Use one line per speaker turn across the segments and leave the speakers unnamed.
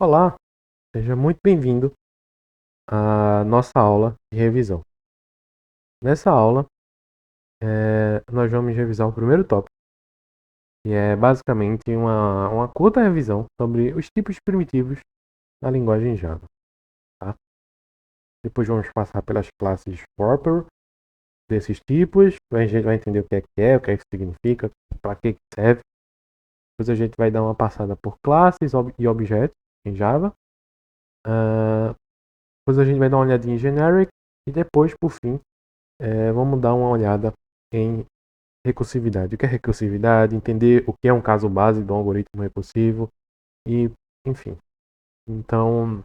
Olá, seja muito bem-vindo à nossa aula de revisão. Nessa aula, nós vamos revisar o primeiro tópico, que é basicamente uma curta revisão sobre os tipos primitivos da linguagem Java. Tá? Depois vamos passar pelas classes proper desses tipos, a gente vai entender o que é que significa, para que serve. Depois a gente vai dar uma passada por classes e objetos em Java. Depois a gente vai dar uma olhadinha em generic e depois, por fim, vamos dar uma olhada em recursividade. O que é recursividade? Entender o que é um caso base do algoritmo recursivo e, enfim. Então,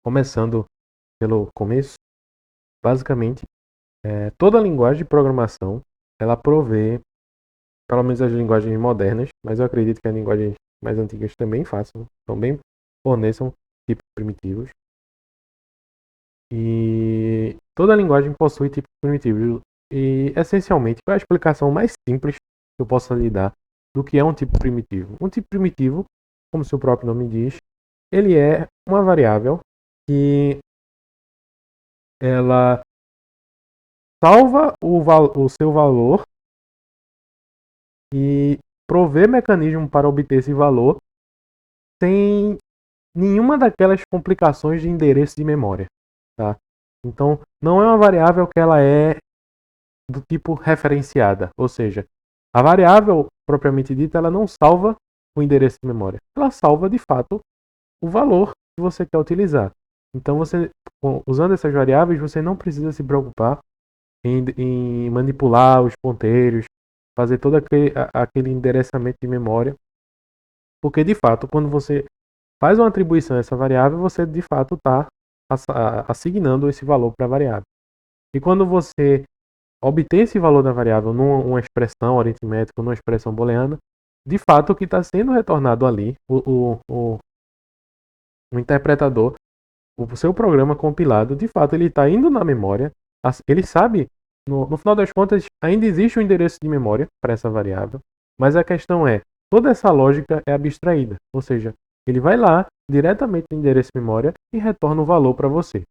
começando pelo começo, basicamente, toda linguagem de programação, ela provê, pelo menos as linguagens modernas, mas eu acredito que as linguagens mais antigas também façam, também forneçam tipos primitivos. E toda linguagem possui tipos primitivos. E, essencialmente, qual é a explicação mais simples que eu possa lhe dar do que é um tipo primitivo? Um tipo primitivo, como seu próprio nome diz, ele é uma variável que ela salva o seu valor e provê mecanismo para obter esse valor sem nenhuma daquelas complicações de endereço de memória. Tá? Então, não é uma variável que ela é do tipo referenciada, ou seja, a variável propriamente dita ela não salva o endereço de memória, ela salva de fato o valor que você quer utilizar. Então você, usando essas variáveis, você não precisa se preocupar em manipular os ponteiros, fazer todo aquele endereçamento de memória, porque de fato quando você faz uma atribuição a essa variável, você de fato está assignando esse valor para a variável. E quando você obter esse valor da variável numa expressão aritmética, numa expressão booleana, de fato o que está sendo retornado ali, o interpretador, o seu programa compilado, de fato ele está indo na memória, ele sabe, no final das contas, ainda existe um endereço de memória para essa variável, mas a questão é, toda essa lógica é abstraída, ou seja, ele vai lá diretamente no endereço de memória e retorna o valor para você,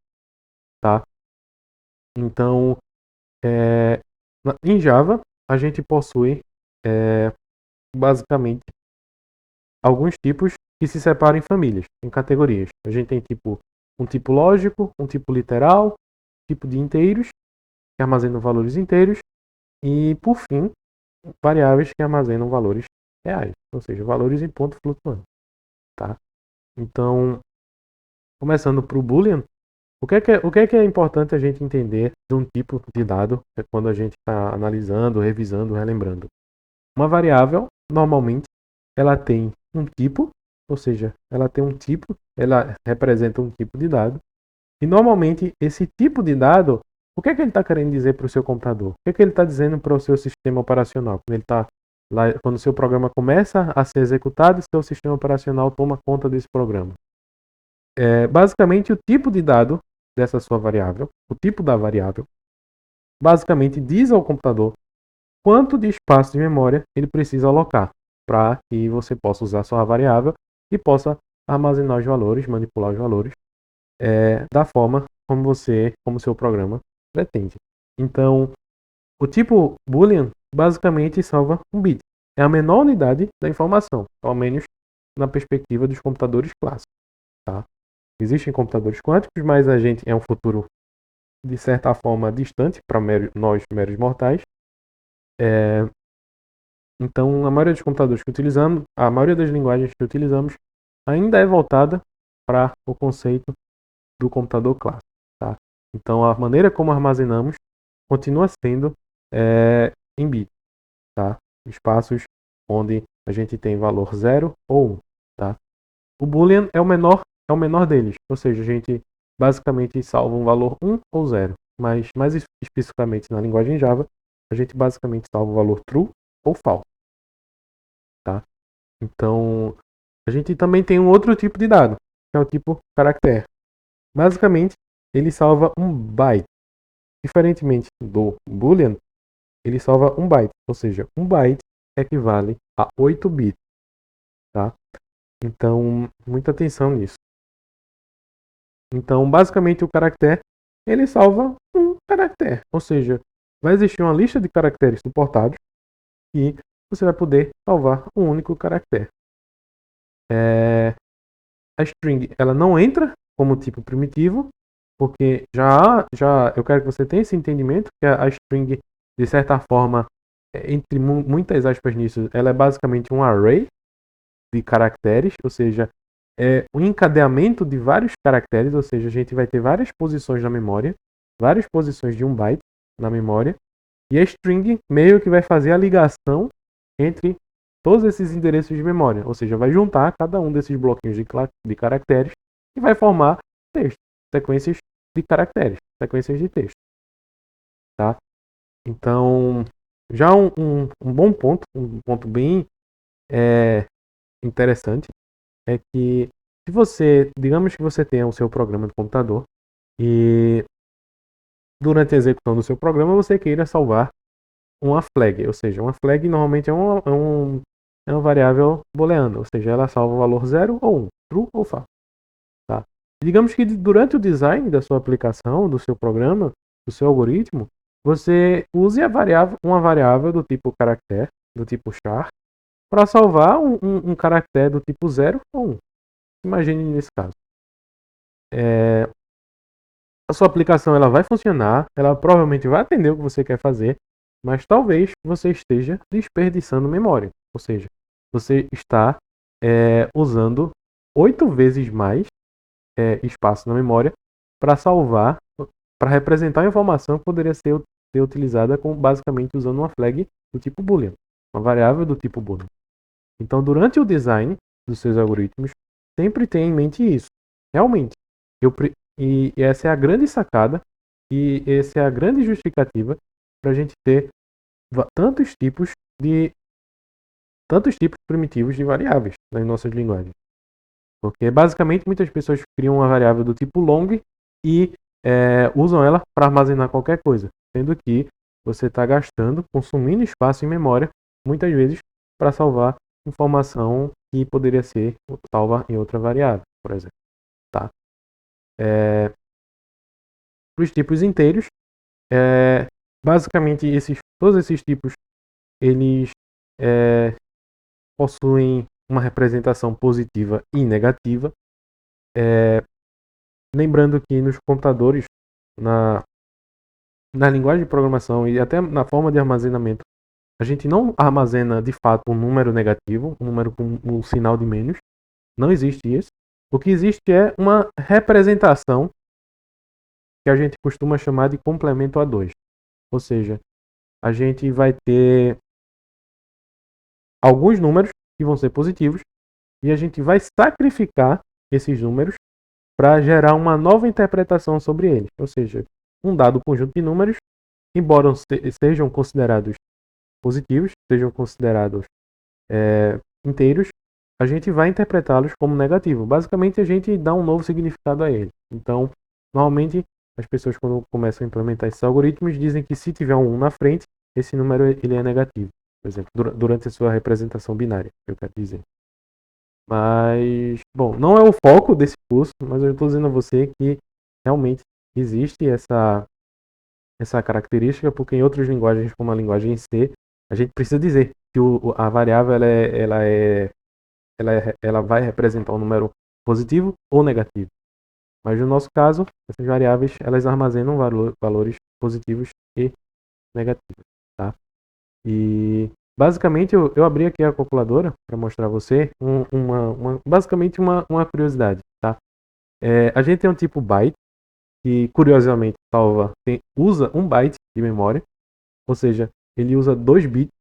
tá? Então, em Java, a gente possui basicamente alguns tipos que se separam em famílias, em categorias. A gente tem um tipo lógico, um tipo literal, tipo de inteiros, que armazenam valores inteiros, e, por fim, variáveis que armazenam valores reais, ou seja, valores em ponto flutuante. Tá? Então, começando para o Boolean, o que é importante a gente entender de um tipo de dado quando a gente está analisando, revisando, relembrando? Uma variável, normalmente, ela tem um tipo, ou seja, ela tem um tipo, ela representa um tipo de dado, e normalmente esse tipo de dado, o que é que ele está querendo dizer para o seu computador? O que é que ele está dizendo para o seu sistema operacional? Quando ele tá lá, quando o seu programa começa a ser executado, seu sistema operacional toma conta desse programa. Basicamente, o tipo de dado dessa sua variável, o tipo da variável, basicamente diz ao computador quanto de espaço de memória ele precisa alocar para que você possa usar sua variável e possa armazenar os valores, manipular os valores da forma como seu programa pretende. Então, o tipo Boolean basicamente salva um bit. É a menor unidade da informação, ao menos na perspectiva dos computadores clássicos. Tá? Existem computadores quânticos, mas a gente é um futuro de certa forma distante para nós meros mortais. Então, a maioria dos computadores que utilizamos, a maioria das linguagens que utilizamos, ainda é voltada para o conceito do computador clássico. Tá? Então, a maneira como armazenamos continua sendo em bits, tá? Espaços onde a gente tem valor 0 ou 1. Tá? O Boolean é o menor deles, ou seja, a gente basicamente salva um valor 1 ou 0, mas mais especificamente na linguagem Java, a gente basicamente salva o valor true ou false. Tá? Então, a gente também tem um outro tipo de dado, que é o tipo caractere. Basicamente, ele salva um byte. Diferentemente do Boolean, ele salva um byte, ou seja, um byte equivale a 8 bits. Tá? Então, muita atenção nisso. Então, basicamente, o caractere, ele salva um caractere. Ou seja, vai existir uma lista de caracteres suportados e você vai poder salvar um único caractere. A string, ela não entra como tipo primitivo, porque já eu quero que você tenha esse entendimento que a string, de certa forma, entre muitas aspas nisso, ela é basicamente um array de caracteres, ou seja, é um encadeamento de vários caracteres, ou seja, a gente vai ter várias posições na memória, várias posições de um byte na memória, e a string meio que vai fazer a ligação entre todos esses endereços de memória, ou seja, vai juntar cada um desses bloquinhos de caracteres e vai formar texto, sequências de caracteres, sequências de texto, tá? Então, já um bom ponto, um ponto bem interessante, é que se você, digamos que você tenha o seu programa de computador e durante a execução do seu programa você queira salvar uma flag, ou seja, uma flag normalmente é uma variável booleana, ou seja, ela salva o valor 0 ou 1, true ou false. Tá? Digamos que durante o design da sua aplicação, do seu programa, do seu algoritmo, você use uma variável do tipo character, do tipo char, para salvar um caractere do tipo 0 ou 1. Imagine nesse caso. A sua aplicação ela vai funcionar, ela provavelmente vai atender o que você quer fazer, mas talvez você esteja desperdiçando memória. Ou seja, você está usando 8 vezes mais espaço na memória para salvar, para representar a informação que poderia ser utilizada basicamente usando uma flag do tipo boolean, uma variável do tipo boolean. Então, durante o design dos seus algoritmos, sempre tenha em mente isso. Realmente, e essa é a grande sacada e essa é a grande justificativa para a gente ter tantos tipos primitivos de variáveis nas nossas linguagens. Porque basicamente muitas pessoas criam uma variável do tipo long e usam ela para armazenar qualquer coisa, sendo que você está consumindo espaço em memória, muitas vezes, para salvar informação que poderia ser salva em outra variável, por exemplo. Tá? Para os tipos inteiros, basicamente todos esses tipos eles possuem uma representação positiva e negativa. Lembrando que nos computadores, na linguagem de programação e até na forma de armazenamento, a gente não armazena de fato um número negativo, um número com um sinal de menos. Não existe isso. O que existe é uma representação que a gente costuma chamar de complemento a 2. Ou seja, a gente vai ter alguns números que vão ser positivos e a gente vai sacrificar esses números para gerar uma nova interpretação sobre eles. Ou seja, um dado conjunto de números, embora sejam considerados positivos, sejam considerados inteiros, a gente vai interpretá-los como negativo. Basicamente, a gente dá um novo significado a eles. Então, normalmente, as pessoas quando começam a implementar esses algoritmos dizem que se tiver um 1 na frente, esse número ele é negativo. Por exemplo, durante a sua representação binária, eu quero dizer. Mas, bom, não é o foco desse curso, mas eu estou dizendo a você que realmente existe essa característica, porque em outras linguagens, como a linguagem C, a gente precisa dizer que a variável ela vai representar um número positivo ou negativo. Mas no nosso caso, essas variáveis elas armazenam valores positivos e negativos, tá? E basicamente eu abri aqui a calculadora para mostrar a você basicamente uma curiosidade, tá? A gente tem um tipo byte que curiosamente usa 1 byte de memória, ou seja, ele usa 2 bits,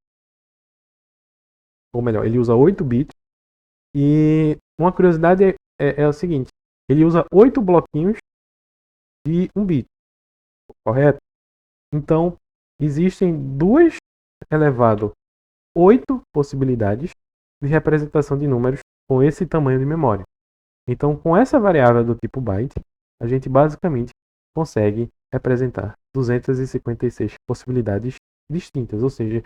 ou melhor, ele usa 8 bits. E uma curiosidade é o seguinte: ele usa 8 bloquinhos de 1 bit, correto? Então, existem 2 elevado 8 possibilidades de representação de números com esse tamanho de memória. Então, com essa variável do tipo byte, a gente basicamente consegue representar 256 possibilidades distintas, ou seja,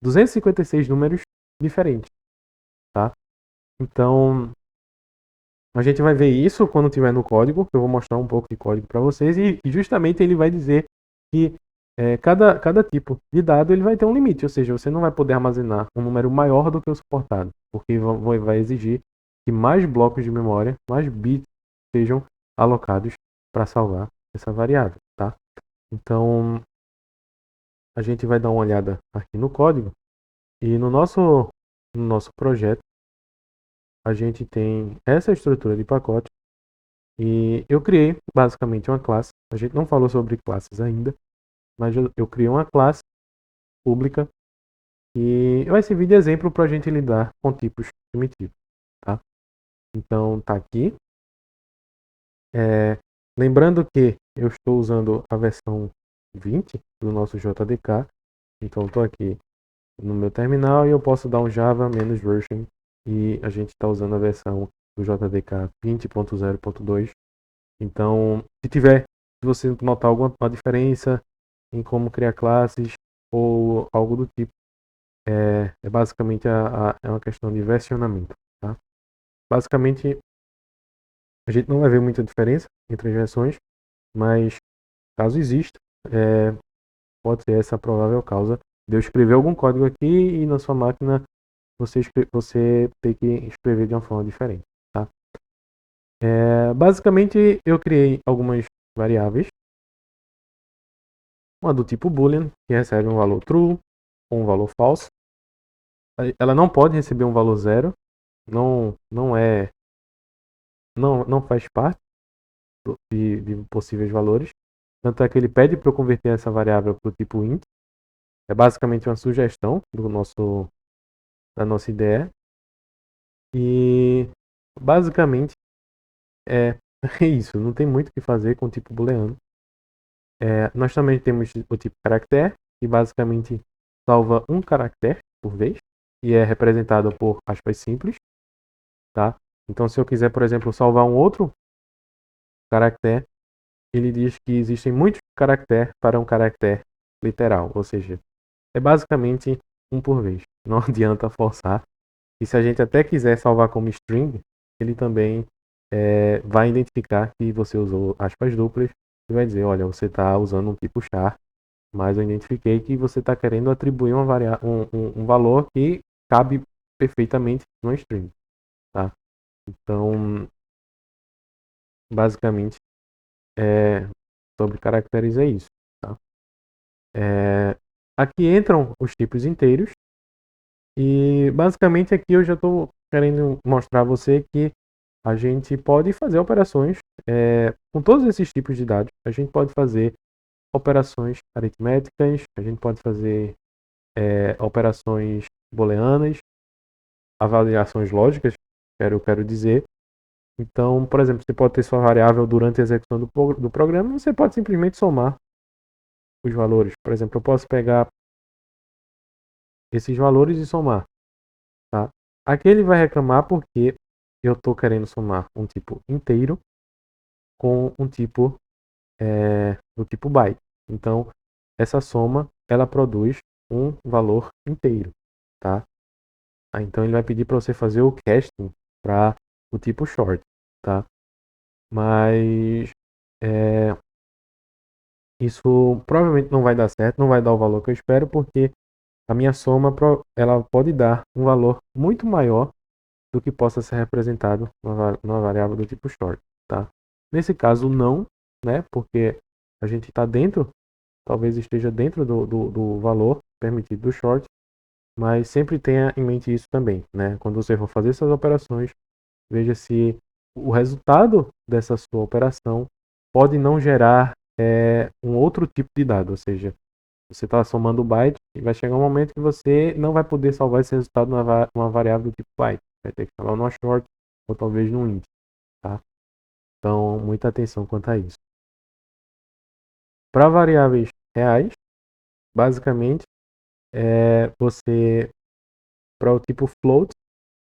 256 números diferentes, tá? Então, A gente vai ver isso quando tiver no código. Eu vou mostrar um pouco de código para vocês e justamente ele vai dizer que cada tipo de dado ele vai ter um limite, ou seja, você não vai poder armazenar um número maior do que o suportado, porque vai exigir que mais blocos de memória, mais bits sejam alocados para salvar essa variável, tá? Então, a gente vai dar uma olhada aqui no código e no nosso projeto a gente tem essa estrutura de pacote e eu criei basicamente uma classe. A gente não falou sobre classes ainda, mas eu criei uma classe pública e vai servir de exemplo para a gente lidar com tipos primitivos, tá? Então tá aqui. Lembrando que eu estou usando a versão 20 do nosso JDK, então estou aqui no meu terminal e eu posso dar um java -version e a gente está usando a versão do JDK 20.0.2. Então, se você notar alguma diferença em como criar classes ou algo do tipo, é basicamente é uma questão de versionamento, tá? Basicamente, a gente não vai ver muita diferença entre as versões, mas caso exista, pode ser essa a provável causa de eu escrever algum código aqui e na sua máquina você ter que escrever de uma forma diferente, tá? Basicamente, eu criei algumas variáveis. Uma do tipo boolean, que recebe um valor true ou um valor false. Ela não pode receber um valor zero, não faz parte de possíveis valores. Tanto é que ele pede para eu converter essa variável para o tipo int. É basicamente uma sugestão da nossa IDE. E basicamente é isso. Não tem muito o que fazer com o tipo booleano. Nós também temos o tipo caractere, que basicamente salva um caractere por vez e é representado por aspas simples, tá? Então, se eu quiser, por exemplo, salvar um outro caractere, ele diz que existem muitos caracteres para um caractere literal, ou seja, é basicamente um por vez. Não adianta forçar. E se a gente até quiser salvar como string, ele também vai identificar que você usou aspas duplas e vai dizer, olha, você está usando um tipo char, mas eu identifiquei que você está querendo atribuir um valor que cabe perfeitamente no string, tá? Então, basicamente, sobre caracteres é isso, tá? Aqui entram os tipos inteiros e basicamente aqui eu já estou querendo mostrar a você que a gente pode fazer operações com todos esses tipos de dados. A gente pode fazer operações aritméticas, a gente pode fazer operações booleanas, avaliações lógicas, eu quero dizer. Então, por exemplo, você pode ter sua variável durante a execução do programa, você pode simplesmente somar os valores. Por exemplo, eu posso pegar esses valores e somar, tá? Aqui ele vai reclamar porque eu estou querendo somar um tipo inteiro com um tipo do tipo byte. Então, essa soma ela produz um valor inteiro, tá? Então ele vai pedir para você fazer o casting para o tipo short, tá? Mas isso provavelmente não vai dar certo, não vai dar o valor que eu espero, porque a minha soma ela pode dar um valor muito maior do que possa ser representado numa variável do tipo short, tá? Nesse caso não, né? Porque a gente está dentro, talvez esteja dentro do valor permitido do short, mas sempre tenha em mente isso também, né? Quando você for fazer essas operações, veja se o resultado dessa sua operação pode não gerar um outro tipo de dado, ou seja, você está somando byte e vai chegar um momento que você não vai poder salvar esse resultado numa variável do tipo byte, vai ter que salvar numa short ou talvez num int, tá? Então, muita atenção quanto a isso. Para variáveis reais, basicamente, para o tipo float,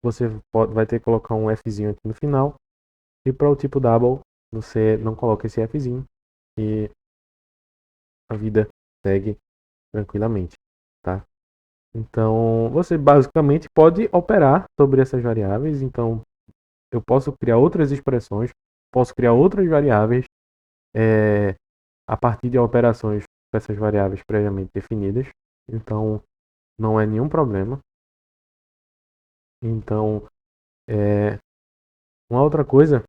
você vai ter que colocar um Fzinho aqui no final. E para o tipo double, você não coloca esse Fzinho e a vida segue tranquilamente, tá? Então, você basicamente pode operar sobre essas variáveis. Então, eu posso criar outras expressões, posso criar outras variáveis a partir de operações com essas variáveis previamente definidas. Então, não é nenhum problema. Então, uma outra coisa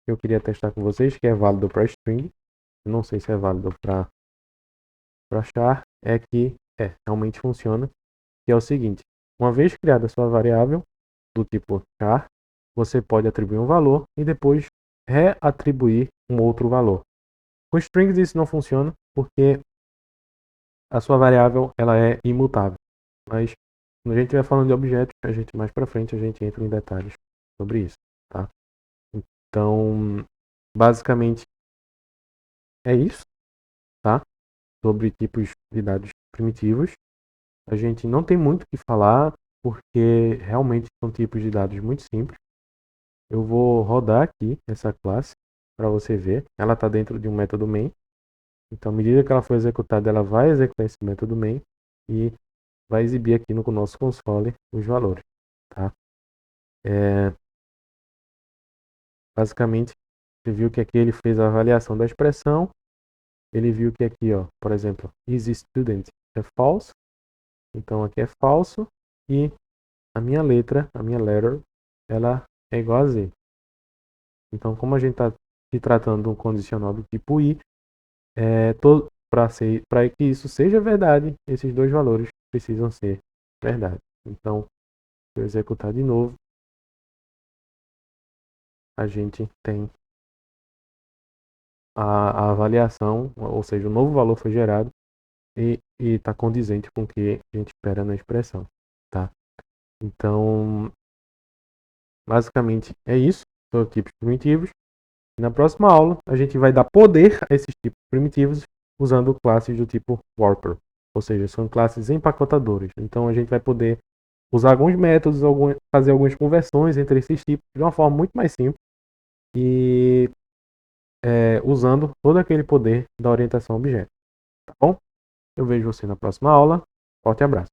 que eu queria testar com vocês, que é válido para string, não sei se é válido para char, é que realmente funciona, que é o seguinte: uma vez criada a sua variável do tipo char, você pode atribuir um valor e depois reatribuir um outro valor. Com strings isso não funciona porque a sua variável ela é imutável. Mas quando a gente estiver falando de objetos, mais para frente a gente entra em detalhes sobre isso, tá? Então, basicamente é isso, tá? Sobre tipos de dados primitivos. A gente não tem muito o que falar porque realmente são tipos de dados muito simples. Eu vou rodar aqui essa classe para você ver. Ela está dentro de um método main. Então, à medida que ela for executada, ela vai executar esse método main e vai exibir aqui no nosso console os valores, tá? Basicamente, você viu que aqui ele fez a avaliação da expressão. Ele viu que aqui, ó, por exemplo, is student é false. Então aqui é falso e a minha letra, ela é igual a Z. Então, como a gente está se tratando de um condicional do tipo I, para que isso seja verdade, esses dois valores precisam ser verdade. Então, se eu executar de novo, a gente tem a avaliação, ou seja, o novo valor foi gerado e está condizente com o que a gente espera na expressão, tá? Então, basicamente é isso, são tipos primitivos. Na próxima aula, a gente vai dar poder a esses tipos primitivos usando classes do tipo Warper, ou seja, são classes empacotadoras. Então, a gente vai poder usar alguns métodos, fazer algumas conversões entre esses tipos de uma forma muito mais simples e usando todo aquele poder da orientação a objeto, tá bom? Eu vejo você na próxima aula. Forte abraço.